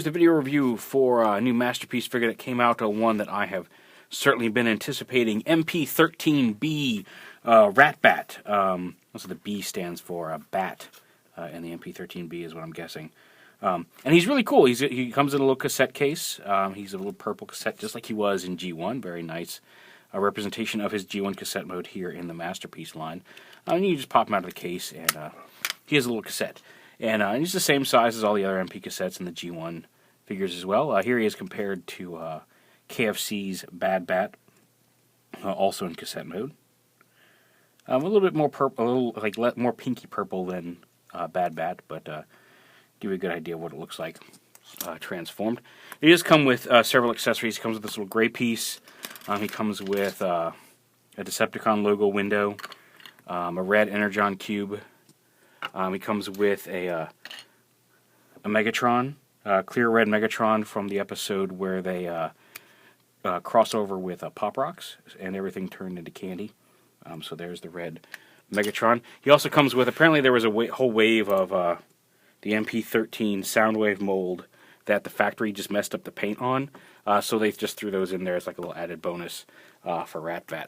here's the video review for a new Masterpiece figure that came out, one that I have certainly been anticipating, MP13B Ratbat. Also the B stands for bat, and the MP13B is what I'm guessing. And he's really cool. He comes in a little cassette case. He's a little purple cassette, just like he was in G1. Very nice representation of his G1 cassette mode here in the Masterpiece line. And you just pop him out of the case, and he has a little cassette. And he's the same size as all the other MP cassettes in the G1 figures as well. Here he is compared to KFC's Bad Bat, also in cassette mode. A little bit more purple, a little more pinky purple than Bad Bat, but give you a good idea of what it looks like transformed. He does come with several accessories. He comes with this little gray piece. He comes with a Decepticon logo window, a red Energon cube. He comes with a Megatron, clear red Megatron from the episode where they cross over with Pop Rocks and everything turned into candy. So there's the red Megatron. He also comes with, apparently there was a whole wave of the MP13 Soundwave mold that the factory just messed up the paint on. So they just threw those in there as like a little added bonus for Ratbat.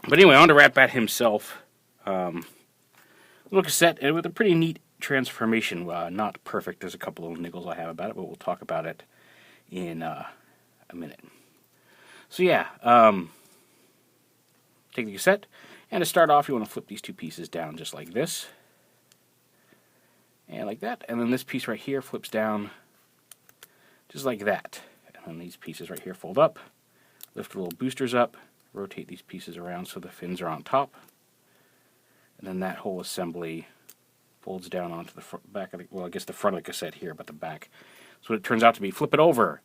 But anyway, on to Ratbat himself. Little cassette with a pretty neat transformation. Not perfect. There's a couple little niggles I have about it, but we'll talk about it in a minute. So yeah, take the cassette, and to start off, you want to flip these two pieces down just like this, and like that, and then this piece right here flips down just like that, and then these pieces right here fold up, lift the little boosters up, rotate these pieces around so the fins are on top, and then that whole assembly folds down onto the back of the, well, I guess the front of the cassette here, but the back. So what it turns out to be, flip it over,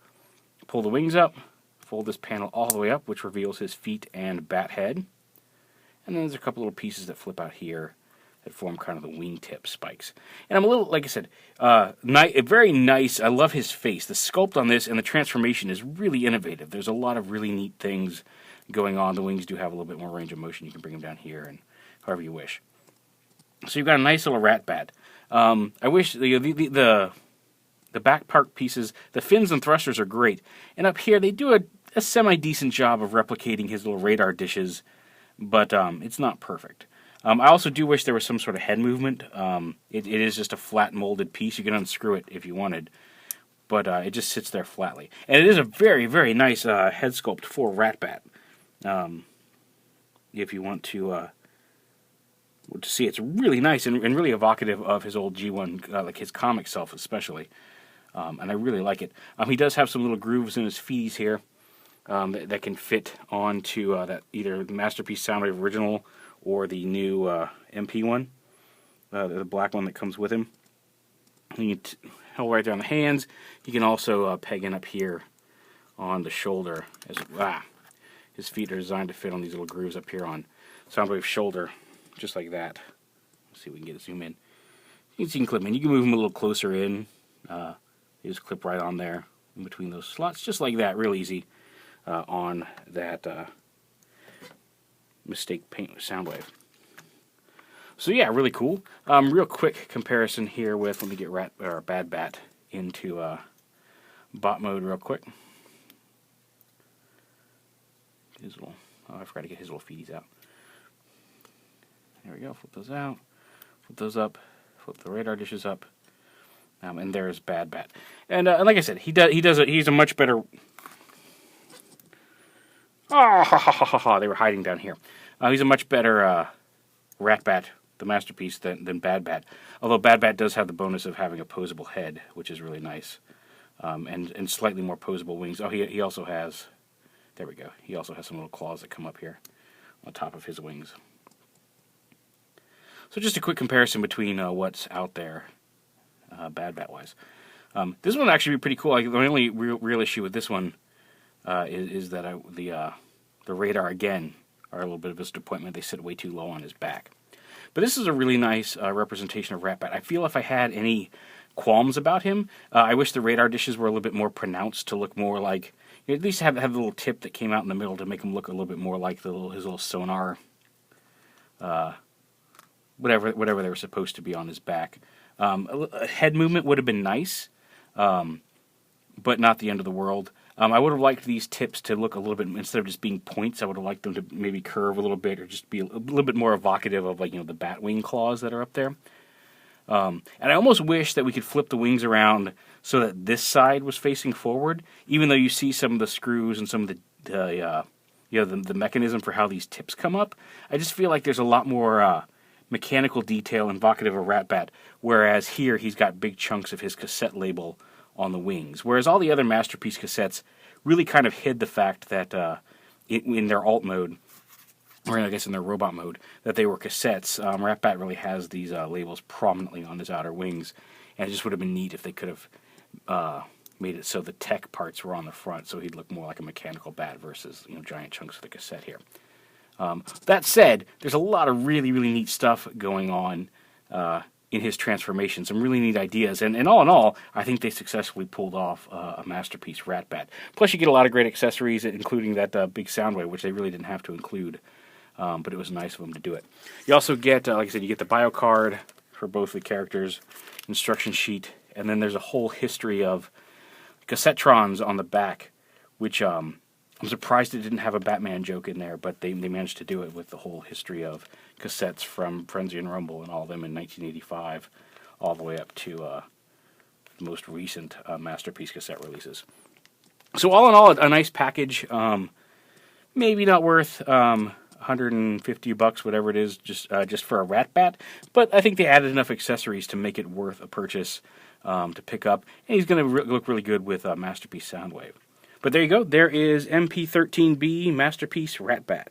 pull the wings up, fold this panel all the way up, which reveals his feet and bat head. And then there's a couple little pieces that flip out here that form kind of the wingtip spikes. And I'm a little, like I said, very nice. I love his face. The sculpt on this and the transformation is really innovative. There's a lot of really neat things going on. The wings do have a little bit more range of motion. You can bring them down here and however you wish. So you've got a nice little Ratbat. I wish the back part pieces, the fins and thrusters are great. And up here they do a semi-decent job of replicating his little radar dishes, but it's not perfect. I also do wish there was some sort of head movement. It is just a flat molded piece. You can unscrew it if you wanted, but it just sits there flatly. And it is a very, very nice head sculpt for Ratbat. If you want to see, it's really nice and really evocative of his old G1, like his comic self especially. And I really like it. He does have some little grooves in his feeties here that can fit onto that either the Masterpiece Soundwave original or the new MP one, the black one that comes with him. You can hold right there on the hands. You can also peg in up here on the shoulder. His feet are designed to fit on these little grooves up here on Soundwave's shoulder, just like that. Let's see if we can get a zoom in. You can clip in. You can move them a little closer in. You just clip right on there in between those slots, just like that, real easy on that Mistake Paint Soundwave. So yeah, really cool. Real quick comparison here with, let me get Bad Bat into bot mode real quick. His little, I forgot to get his little feeties out. There we go. Flip those out. Flip those up. Flip the radar dishes up. And there's Bad Bat. And like I said, he's a much better. They were hiding down here. He's a much better Ratbat, the Masterpiece, than Bad Bat. Although Bad Bat does have the bonus of having a posable head, which is really nice, and slightly more posable wings. Oh, he also has. There we go. He also has some little claws that come up here on top of his wings. So just a quick comparison between what's out there, Bad Bat wise. This one would actually be pretty cool. The only real issue with this one is that the radar again are a little bit of a disappointment. They sit way too low on his back. But this is a really nice representation of Ratbat. I feel if I had any qualms about him, I wish the radar dishes were a little bit more pronounced to look more like, at least have the little tip that came out in the middle to make him look a little bit more like his little sonar, whatever they were supposed to be on his back. A head movement would have been nice. but not the end of the world. I would have liked these tips to look a little bit, instead of just being points, I would have liked them to maybe curve a little bit, or just be a little bit more evocative of, like, you know, the bat wing claws that are up there. And I almost wish that we could flip the wings around so that this side was facing forward, even though you see some of the screws and some of the mechanism for how these tips come up. I just feel like there's a lot more mechanical detail and evocative of Ratbat, whereas here he's got big chunks of his cassette label on the wings. Whereas all the other Masterpiece cassettes really kind of hid the fact that in their alt mode, or I guess in their robot mode, that they were cassettes. Ratbat really has these labels prominently on his outer wings, and it just would have been neat if they could have made it so the tech parts were on the front, so he'd look more like a mechanical bat versus, you know, giant chunks of the cassette here. That said, there's a lot of really, really neat stuff going on in his transformation, some really neat ideas, and all in all, I think they successfully pulled off a Masterpiece Ratbat. Plus, you get a lot of great accessories, including that big sound wave, which they really didn't have to include. But it was nice of them to do it. You also get, like I said, you get the bio card for both the characters, instruction sheet, and then there's a whole history of Cassettrons on the back, which I'm surprised it didn't have a Batman joke in there, but they managed to do it with the whole history of cassettes from Frenzy and Rumble and all of them in 1985, all the way up to the most recent Masterpiece cassette releases. So all in all, a nice package. Maybe not worth $150, whatever it is, just for a Ratbat. But I think they added enough accessories to make it worth a purchase to pick up. And he's going to look really good with Masterpiece Soundwave. But there you go. There is MP13B Masterpiece Ratbat.